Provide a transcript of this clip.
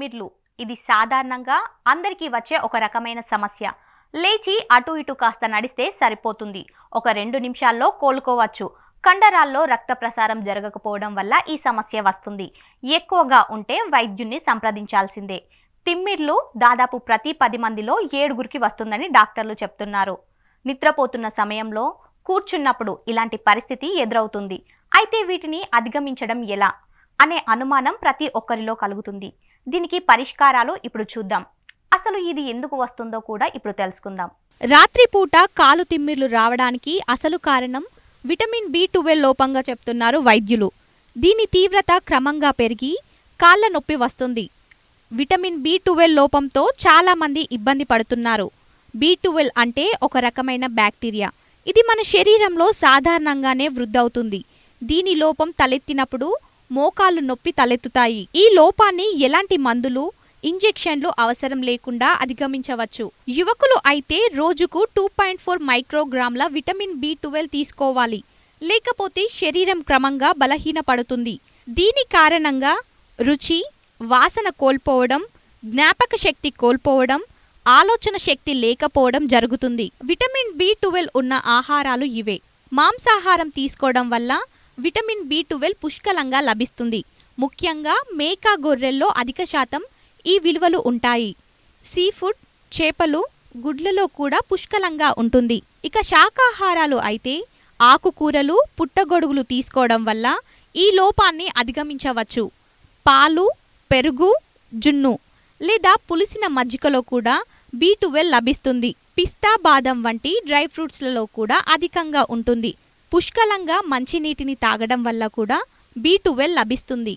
తిమ్మిర్లు. ఇది సాధారణంగా అందరికీ వచ్చే ఒక రకమైన సమస్య. లేచి అటు ఇటు కాస్త నడిస్తే సరిపోతుంది. ఒక 2 నిమిషాల్లో కోలుకోవచ్చు. కండరాల్లో రక్త ప్రసారం జరగకపోవడం వల్ల ఈ సమస్య వస్తుంది. ఎక్కువగా ఉంటే వైద్యున్ని సంప్రదించాల్సిందే. తిమ్మిర్లు దాదాపు ప్రతి 10 మందిలో 7గురికి వస్తుందని డాక్టర్లు చెప్తున్నారు. నిద్రపోతున్న సమయంలో, కూర్చున్నప్పుడు ఇలాంటి పరిస్థితి ఎదురవుతుంది. అయితే వీటిని అధిగమించడం ఎలా అనే అనుమానం ప్రతి ఒక్కరిలో కలుగుతుంది. దీనికి పరిష్కారాలు ఇప్పుడు చూద్దాం. అసలు ఇది ఎందుకు వస్తుందో కూడా ఇప్పుడు తెలుసుకుందాం. రాత్రిపూట కాలు తిమ్మిర్లు రావడానికి అసలు కారణం విటమిన్ B12 లోపంగా చెప్తున్నారు వైద్యులు. దీని తీవ్రత క్రమంగా పెరిగి కాళ్ల నొప్పి వస్తుంది. విటమిన్ B12 లోపంతో చాలామంది ఇబ్బంది పడుతున్నారు. B12 అంటే ఒక రకమైన బ్యాక్టీరియా. ఇది మన శరీరంలో సాధారణంగానే వృద్ధవుతుంది. దీని లోపం తలెత్తినప్పుడు మోకాళ్ళు నొప్పి తలెత్తుతాయి. ఈ లోపాన్ని ఎలాంటి మందులు, ఇంజెక్షన్లు అవసరం లేకుండా అధిగమించవచ్చు. యువకులు అయితే రోజుకు 2.4 మైక్రోగ్రాముల విటమిన్ B12 తీసుకోవాలి. లేకపోతే శరీరం క్రమంగా బలహీనపడుతుంది. దీని కారణంగా రుచి, వాసన కోల్పోవడం, జ్ఞాపక శక్తి కోల్పోవడం, ఆలోచన శక్తి లేకపోవడం జరుగుతుంది. విటమిన్ B12 ఉన్న ఆహారాలు ఇవే. మాంసాహారం తీసుకోవడం వల్ల విటమిన్ B12 పుష్కలంగా లభిస్తుంది. ముఖ్యంగా మేక, గొర్రెల్లో అధిక శాతం ఈ విలువలు ఉంటాయి. సీఫుడ్, చేపలు, గుడ్లలో కూడా పుష్కలంగా ఉంటుంది. ఇక శాకాహారాలు అయితే ఆకుకూరలు, పుట్టగొడుగులు తీసుకోవడం వల్ల ఈ లోపాన్ని అధిగమించవచ్చు. పాలు, పెరుగు, జున్ను లేదా పులిసిన మజ్జిగలో కూడా B12 లభిస్తుంది. పిస్తా, బాదం వంటి డ్రై ఫ్రూట్స్లలో కూడా అధికంగా ఉంటుంది. పుష్కలంగా మంచినీటిని తాగడం వల్ల కూడా B12 లభిస్తుంది.